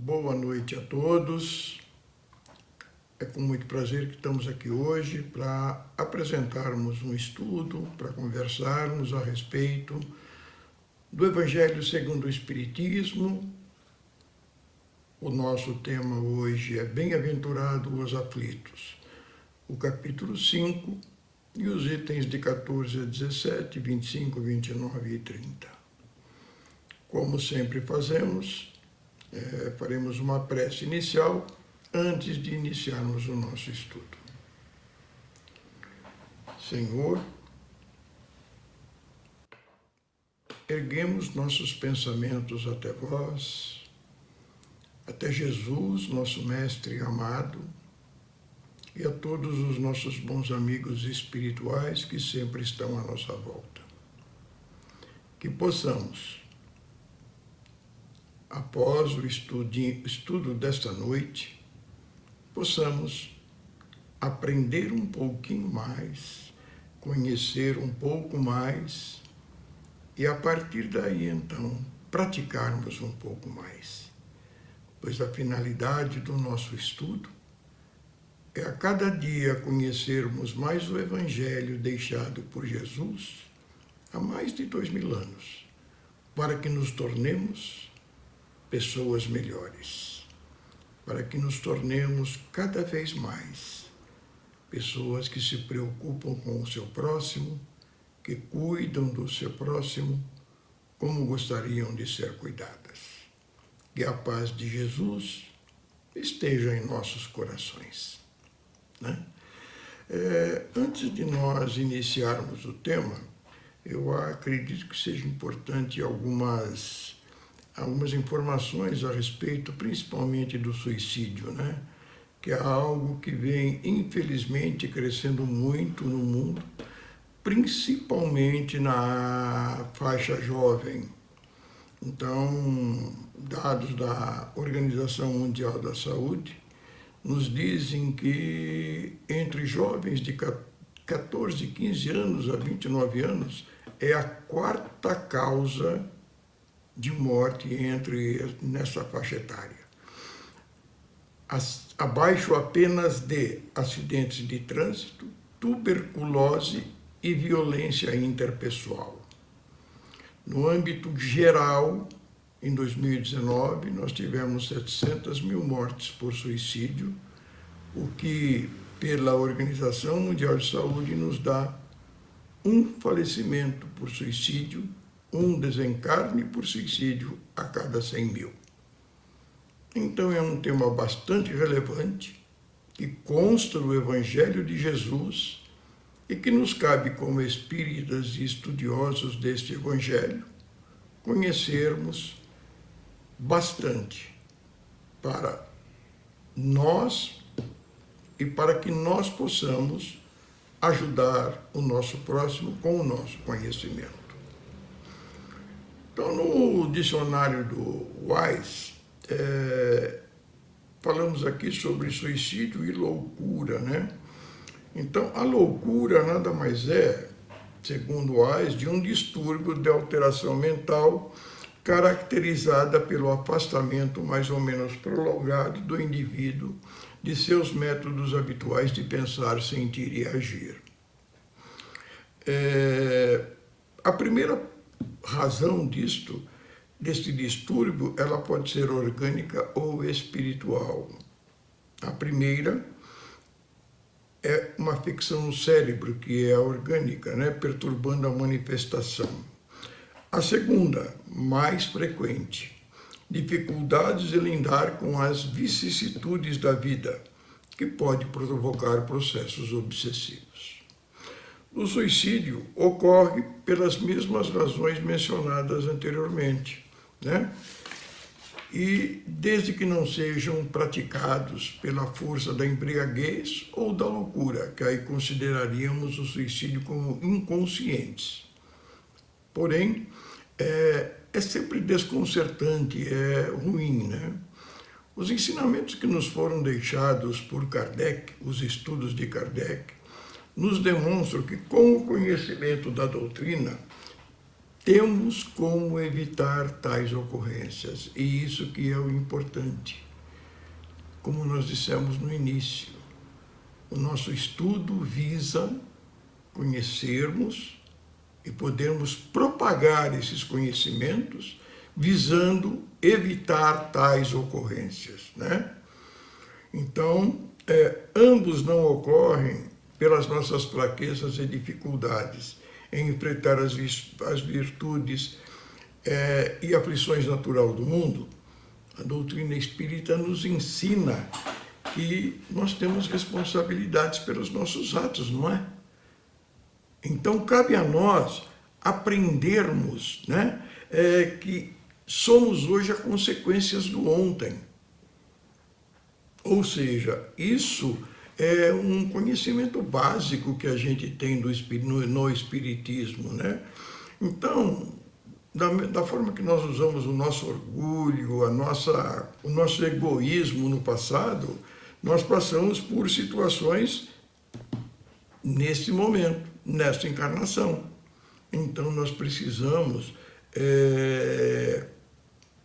Boa noite a todos. É com muito prazer que estamos aqui hoje para apresentarmos um estudo, para conversarmos a respeito do Evangelho segundo o Espiritismo. O nosso tema hoje é Bem-aventurado os aflitos, o capítulo 5 e os itens de 14 a 17, 25, 29 e 30. Como sempre fazemos, faremos uma prece inicial antes de iniciarmos o nosso estudo. Senhor, erguemos nossos pensamentos até vós, até Jesus, nosso Mestre amado, e a todos os nossos bons amigos espirituais que sempre estão à nossa volta. Que possamos, após o estudo desta noite, possamos aprender um pouquinho mais, conhecer um pouco mais e, a partir daí, então, praticarmos um pouco mais. Pois a finalidade do nosso estudo é a cada dia conhecermos mais o Evangelho deixado por Jesus há mais de 2000 anos, para que nos tornemos pessoas melhores, para que nos tornemos cada vez mais pessoas que se preocupam com o seu próximo, que cuidam do seu próximo como gostariam de ser cuidadas. Que a paz de Jesus esteja em nossos corações. Antes de nós iniciarmos o tema, eu acredito que seja importante algumas informações a respeito, principalmente do suicídio, que é algo que vem, infelizmente, crescendo muito no mundo, principalmente na faixa jovem. Então, dados da Organização Mundial da Saúde nos dizem que entre jovens de 14, 15 anos a 29 anos é a quarta causa de morte nessa faixa etária. Abaixo apenas de acidentes de trânsito, tuberculose e violência interpessoal. No âmbito geral, em 2019, nós tivemos 700 mil mortes por suicídio, o que, pela Organização Mundial de Saúde, nos dá um falecimento por suicídio, um desencarne por suicídio a cada 100 mil. Então é um tema bastante relevante, que consta do Evangelho de Jesus e que nos cabe, como espíritas e estudiosos deste Evangelho, conhecermos bastante para nós e para que nós possamos ajudar o nosso próximo com o nosso conhecimento. Então, no dicionário do Wise, falamos aqui sobre suicídio e loucura, Então, a loucura nada mais é, segundo Wise, de um distúrbio de alteração mental caracterizada pelo afastamento mais ou menos prolongado do indivíduo de seus métodos habituais de pensar, sentir e agir. A primeira razão deste distúrbio, ela pode ser orgânica ou espiritual. A primeira é uma afecção no cérebro, que é a orgânica, perturbando a manifestação. A segunda, mais frequente, dificuldades em lidar com as vicissitudes da vida, que pode provocar processos obsessivos. O suicídio ocorre pelas mesmas razões mencionadas anteriormente, E desde que não sejam praticados pela força da embriaguez ou da loucura, que aí consideraríamos o suicídio como inconscientes. Porém, é sempre desconcertante, é ruim, Os ensinamentos que nos foram deixados por Kardec, os estudos de Kardec, nos demonstram que, com o conhecimento da doutrina, temos como evitar tais ocorrências, e isso que é o importante. Como nós dissemos no início, o nosso estudo visa conhecermos e podermos propagar esses conhecimentos, visando evitar tais ocorrências, né? Então, ambos não ocorrem pelas nossas fraquezas e dificuldades em enfrentar as virtudes e aflições natural do mundo. A doutrina espírita nos ensina que nós temos responsabilidades pelos nossos atos, não é? Então, cabe a nós aprendermos, né, que somos hoje as consequências do ontem. Ou seja, isso é um conhecimento básico que a gente tem no Espiritismo, né? Então, da forma que nós usamos o nosso orgulho, o nosso egoísmo no passado, nós passamos por situações nesse momento, nesta encarnação. Então, nós precisamos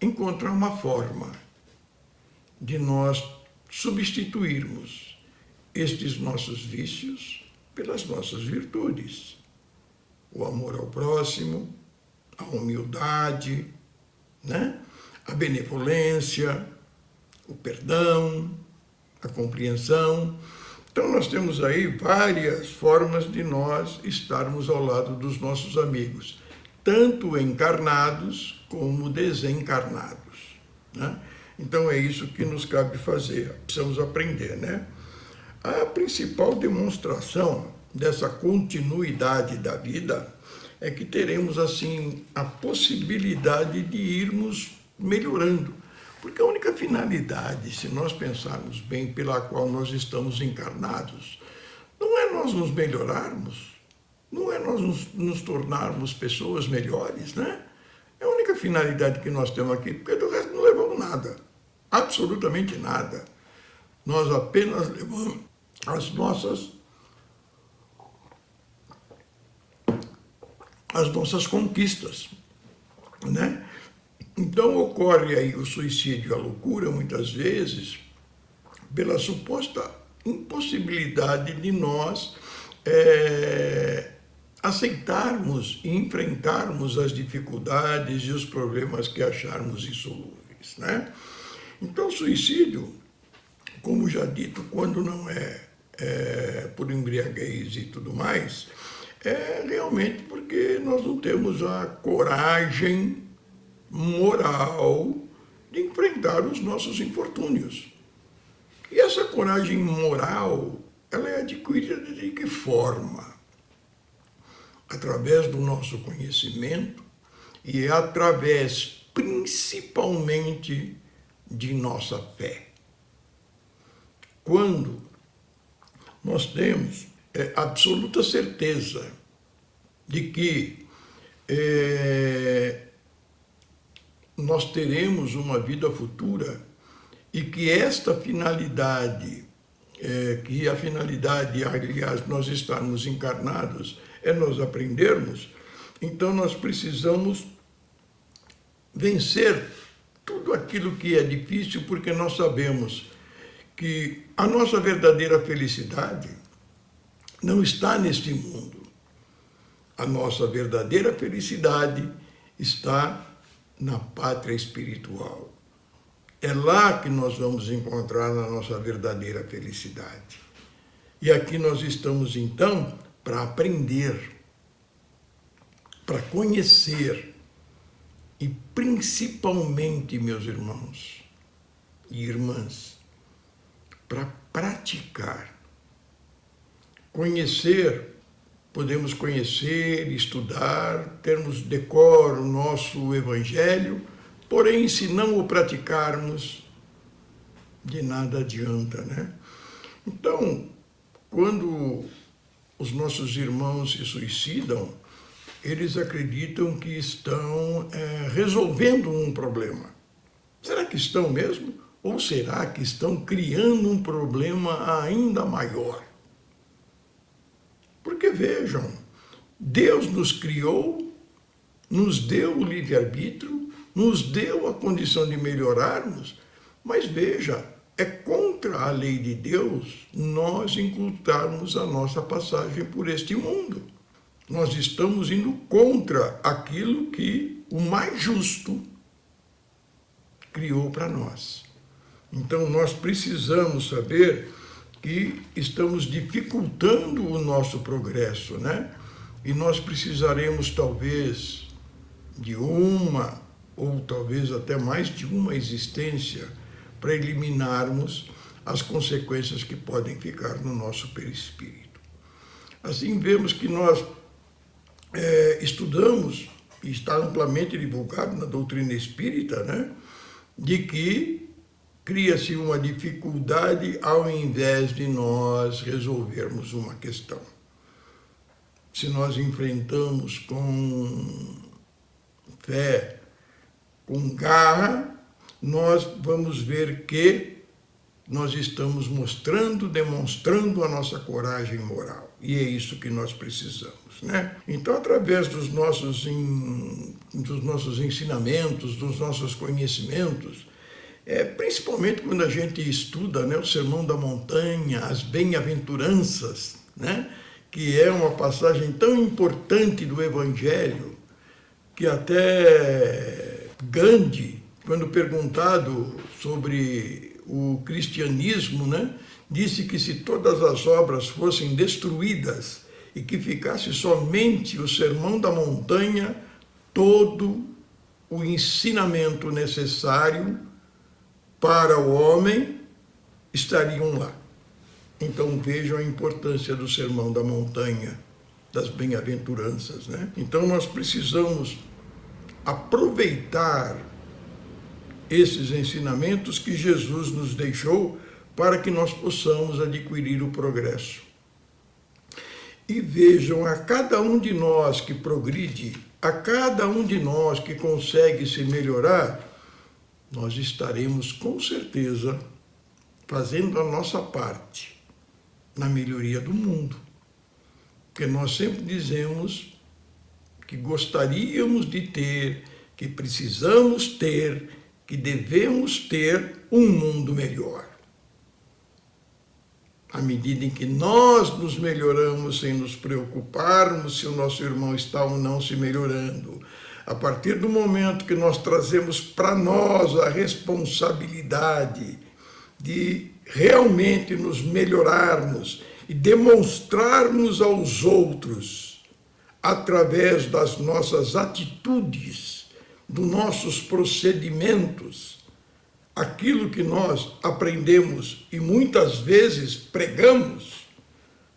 encontrar uma forma de nós substituirmos estes nossos vícios pelas nossas virtudes. O amor ao próximo, a humildade, né? A benevolência, o perdão, a compreensão. Então, nós temos aí várias formas de nós estarmos ao lado dos nossos amigos, tanto encarnados como desencarnados, né? Então, é isso que nos cabe fazer, precisamos aprender, né? A principal demonstração dessa continuidade da vida é que teremos, assim, a possibilidade de irmos melhorando. Porque a única finalidade, se nós pensarmos bem, pela qual nós estamos encarnados, não é nós nos melhorarmos, não é nós nos tornarmos pessoas melhores, né? É a única finalidade que nós temos aqui, porque do resto não levamos nada, absolutamente nada. Nós apenas levamos as nossas conquistas, né? Então ocorre aí o suicídio e a loucura, muitas vezes, pela suposta impossibilidade de nós aceitarmos e enfrentarmos as dificuldades e os problemas que acharmos insolúveis, né? Então, o suicídio, como já dito, quando não é por embriaguez e tudo mais, é realmente porque nós não temos a coragem moral de enfrentar os nossos infortúnios. E essa coragem moral, ela é adquirida de que forma? Através do nosso conhecimento e através, principalmente, de nossa fé. Quando nós temos absoluta certeza de que nós teremos uma vida futura e que esta finalidade, que a finalidade, aliás, nós estarmos encarnados, é nós aprendermos, então nós precisamos vencer tudo aquilo que é difícil, porque nós sabemos que a nossa verdadeira felicidade não está neste mundo. A nossa verdadeira felicidade está na pátria espiritual. É lá que nós vamos encontrar a nossa verdadeira felicidade. E aqui nós estamos, então, para aprender, para conhecer e, principalmente, meus irmãos e irmãs, para praticar. Conhecer, podemos conhecer, estudar, termos decor o nosso evangelho, porém, se não o praticarmos, de nada adianta, né? Então, quando os nossos irmãos se suicidam, eles acreditam que estão resolvendo um problema. Será que estão mesmo? Ou será que estão criando um problema ainda maior? Porque vejam, Deus nos criou nos deu o livre-arbítrio, nos deu a condição de melhorarmos, mas veja, é contra a lei de Deus nós encurtarmos a nossa passagem por este mundo. Nós estamos indo contra aquilo que o mais justo criou para nós. Então nós precisamos saber que estamos dificultando o nosso progresso, né? E nós precisaremos talvez de uma ou talvez até mais de uma existência para eliminarmos as consequências que podem ficar no nosso perispírito. Assim vemos que nós estudamos, e está amplamente divulgado na doutrina espírita, né, de que cria-se uma dificuldade ao invés de nós resolvermos uma questão. Se nós enfrentamos com fé, com garra, nós vamos ver que nós estamos demonstrando a nossa coragem moral. E é isso que nós precisamos, né? Então, através dos nossos ensinamentos, dos nossos conhecimentos, principalmente quando a gente estuda, né, o Sermão da Montanha, as bem-aventuranças, né, que é uma passagem tão importante do Evangelho, que até Gandhi, quando perguntado sobre o cristianismo, né, disse que se todas as obras fossem destruídas e que ficasse somente o Sermão da Montanha, todo o ensinamento necessário para o homem estariam lá. Então vejam a importância do Sermão da Montanha, das bem-aventuranças, né? Então nós precisamos aproveitar esses ensinamentos que Jesus nos deixou para que nós possamos adquirir o progresso. E vejam, a cada um de nós que progride, a cada um de nós que consegue se melhorar, nós estaremos com certeza fazendo a nossa parte na melhoria do mundo. Porque nós sempre dizemos que gostaríamos de ter, que precisamos ter, que devemos ter um mundo melhor. À medida em que nós nos melhoramos sem nos preocuparmos se o nosso irmão está ou não se melhorando, a partir do momento que nós trazemos para nós a responsabilidade de realmente nos melhorarmos e demonstrarmos aos outros, através das nossas atitudes, dos nossos procedimentos, aquilo que nós aprendemos e muitas vezes pregamos,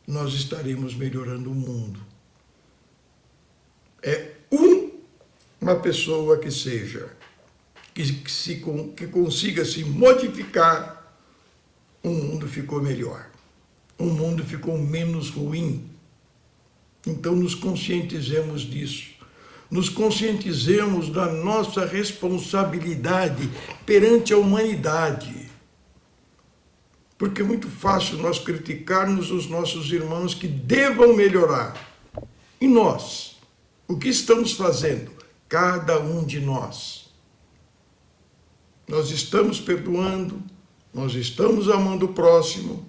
nós estaremos melhorando o mundo. Uma pessoa que seja, que consiga se modificar, o mundo ficou melhor. O mundo ficou menos ruim. Então nos conscientizemos disso. Nos conscientizemos da nossa responsabilidade perante a humanidade. Porque é muito fácil nós criticarmos os nossos irmãos que devam melhorar. E nós? O que estamos fazendo? Cada um de nós. Nós estamos perdoando, nós estamos amando o próximo,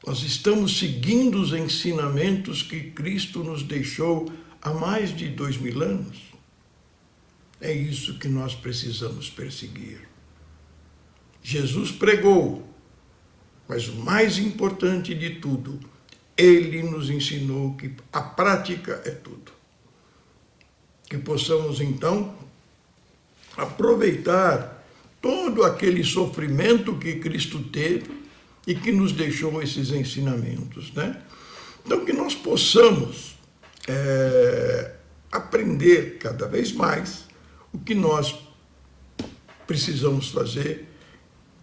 nós estamos seguindo os ensinamentos que Cristo nos deixou há mais de 2000 anos. É isso que nós precisamos perseguir. Jesus pregou, mas o mais importante de tudo, ele nos ensinou que a prática é tudo. Que possamos, então, aproveitar todo aquele sofrimento que Cristo teve e que nos deixou esses ensinamentos, né? Então, que nós possamos aprender cada vez mais o que nós precisamos fazer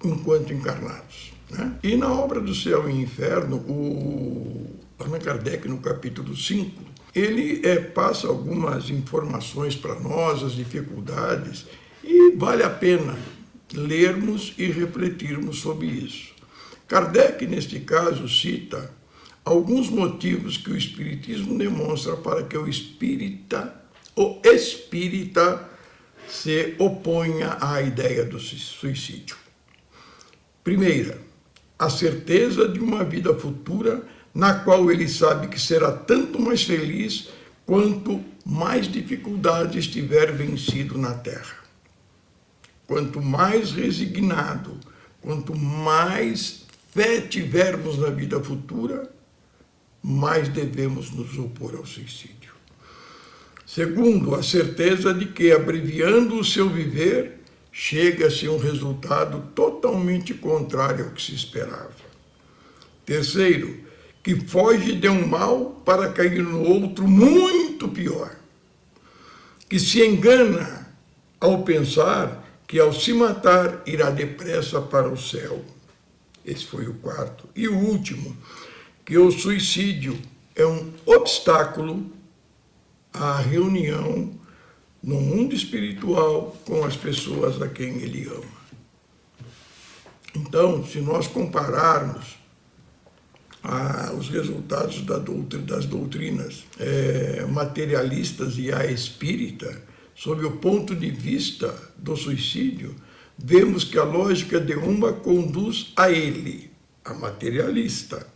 enquanto encarnados, né? E na obra do Céu e Inferno, o Allan Kardec, no capítulo 5, ele passa algumas informações para nós, as dificuldades, e vale a pena lermos e refletirmos sobre isso. Kardec, neste caso, cita alguns motivos que o Espiritismo demonstra para que o espírita se oponha à ideia do suicídio. Primeira, a certeza de uma vida futura na qual ele sabe que será tanto mais feliz quanto mais dificuldades tiver vencido na Terra. Quanto mais resignado, quanto mais fé tivermos na vida futura, mais devemos nos opor ao suicídio. Segundo, a certeza de que, abreviando o seu viver, chega-se a um resultado totalmente contrário ao que se esperava. Terceiro, que foge de um mal para cair no outro muito pior. Que se engana ao pensar que, ao se matar, irá depressa para o céu. Esse foi o quarto. E o último, que o suicídio é um obstáculo à reunião no mundo espiritual com as pessoas a quem ele ama. Então, se nós compararmos os resultados das doutrinas materialistas e a espírita, sob o ponto de vista do suicídio, vemos que a lógica de uma conduz a ele, a materialista,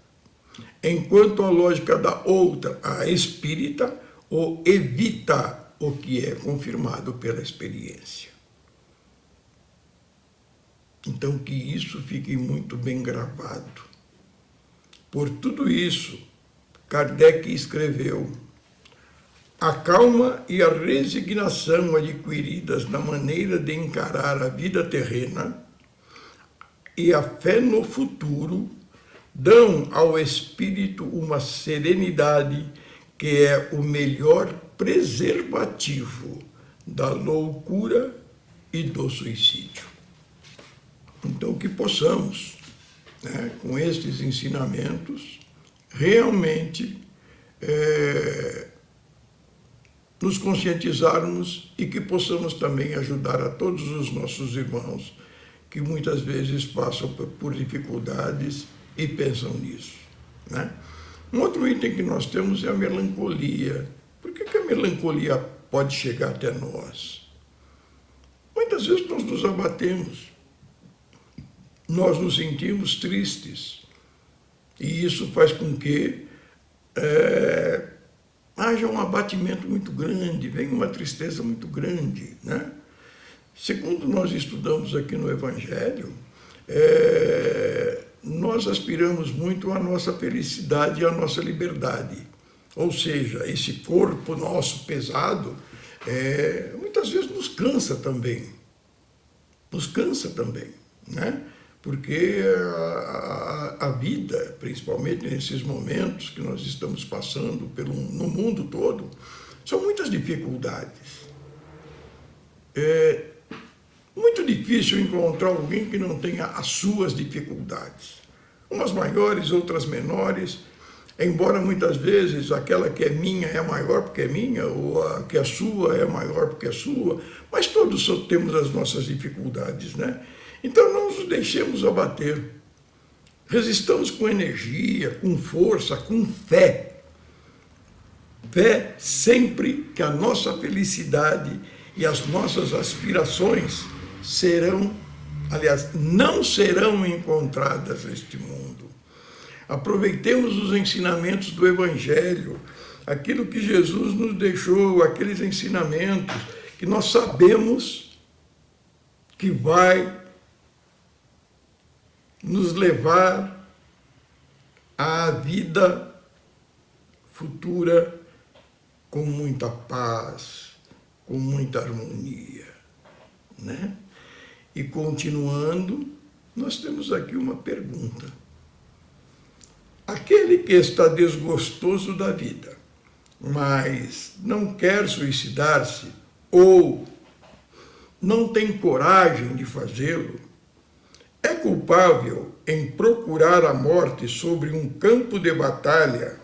enquanto a lógica da outra, a espírita, o evita, o que é confirmado pela experiência. Então, que isso fique muito bem gravado. Por tudo isso, Kardec escreveu: a calma e a resignação adquiridas na maneira de encarar a vida terrena e a fé no futuro dão ao espírito uma serenidade que é o melhor preservativo da loucura e do suicídio. Então, que possamos, com estes ensinamentos, realmente nos conscientizarmos e que possamos também ajudar a todos os nossos irmãos que muitas vezes passam por dificuldades e pensam nisso. Um outro item que nós temos é a melancolia. Por que a melancolia pode chegar até nós? Muitas vezes nós nos abatemos, nós nos sentimos tristes, e isso faz com que haja um abatimento muito grande, vem uma tristeza muito grande, Segundo nós estudamos aqui no Evangelho, nós aspiramos muito à nossa felicidade e à nossa liberdade. Ou seja, esse corpo nosso pesado, muitas vezes nos cansa também. Porque a vida, principalmente nesses momentos que nós estamos passando no mundo todo, são muitas dificuldades. É muito difícil encontrar alguém que não tenha as suas dificuldades. Umas maiores, outras menores, embora muitas vezes aquela que é minha é maior porque é minha, ou a que é sua é maior porque é sua, mas todos temos as nossas dificuldades, Então não nos deixemos abater. Resistamos com energia, com força, com fé. Fé sempre que a nossa felicidade e as nossas aspirações não serão encontradas neste mundo. Aproveitemos os ensinamentos do Evangelho, aquilo que Jesus nos deixou, aqueles ensinamentos que nós sabemos que vai nos levar à vida futura com muita paz, com muita harmonia, E continuando, nós temos aqui uma pergunta. Aquele que está desgostoso da vida, mas não quer suicidar-se ou não tem coragem de fazê-lo, é culpável em procurar a morte sobre um campo de batalha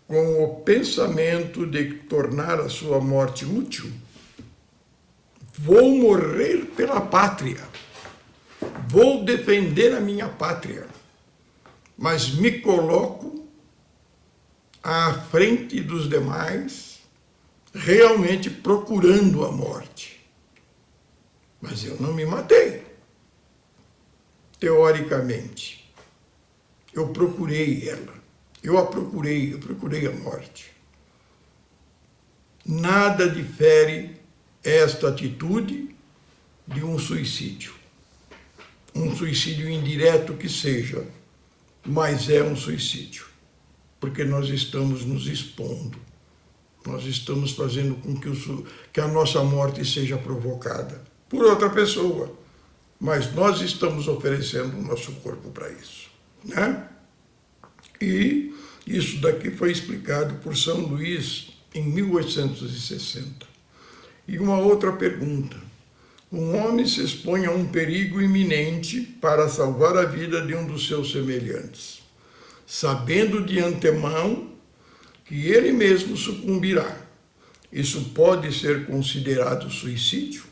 com o pensamento de tornar a sua morte útil? Vou morrer pela pátria, vou defender a minha pátria, mas me coloco à frente dos demais, realmente procurando a morte. Mas eu não me matei. Teoricamente, eu procurei ela. Eu procurei a morte. Nada difere esta atitude de um suicídio. Um suicídio indireto que seja, mas é um suicídio. Porque nós estamos nos expondo. Nós estamos fazendo com que a nossa morte seja provocada por outra pessoa. Mas nós estamos oferecendo o nosso corpo para isso, né? E isso daqui foi explicado por São Luís em 1860. E uma outra pergunta. Um homem se expõe a um perigo iminente para salvar a vida de um dos seus semelhantes, sabendo de antemão que ele mesmo sucumbirá. Isso pode ser considerado suicídio?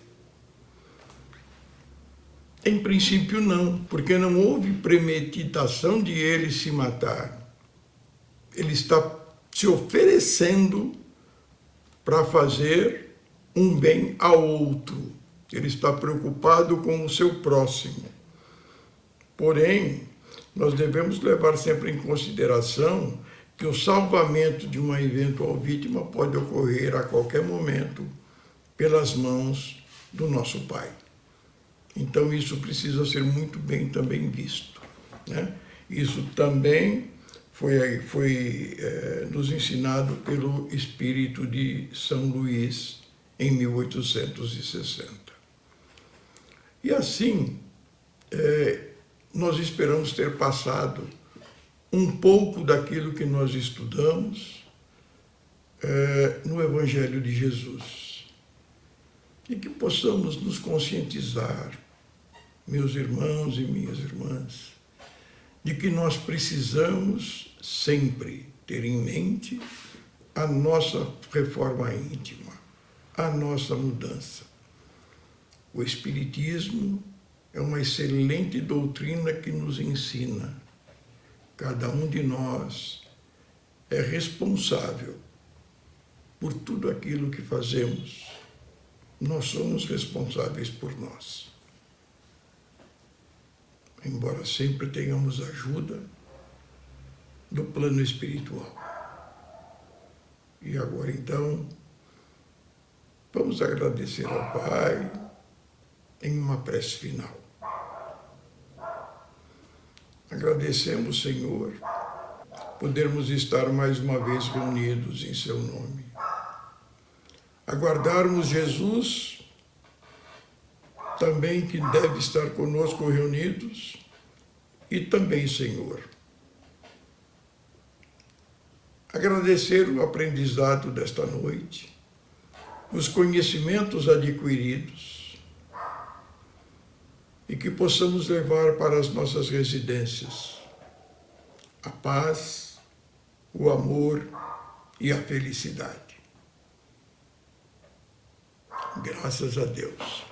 Em princípio não, porque não houve premeditação de ele se matar. Ele está se oferecendo para fazer um bem a outro. Ele está preocupado com o seu próximo. Porém, nós devemos levar sempre em consideração que o salvamento de uma eventual vítima pode ocorrer a qualquer momento pelas mãos do nosso Pai. Então isso precisa ser muito bem também visto, né? Isso também foi nos ensinado pelo espírito de São Luís em 1860. E assim, nós esperamos ter passado um pouco daquilo que nós estudamos no Evangelho de Jesus. E que possamos nos conscientizar, meus irmãos e minhas irmãs, de que nós precisamos sempre ter em mente a nossa reforma íntima, a nossa mudança. O Espiritismo é uma excelente doutrina que nos ensina. Cada um de nós é responsável por tudo aquilo que fazemos. Nós somos responsáveis por nós. Embora sempre tenhamos ajuda do plano espiritual. E agora, então, vamos agradecer ao Pai em uma prece final. Agradecemos, Senhor, podermos estar mais uma vez reunidos em Seu nome. Aguardarmos Jesus, também que deve estar conosco reunidos, e também, Senhor, agradecer o aprendizado desta noite, os conhecimentos adquiridos, e que possamos levar para as nossas residências a paz, o amor e a felicidade. Graças a Deus.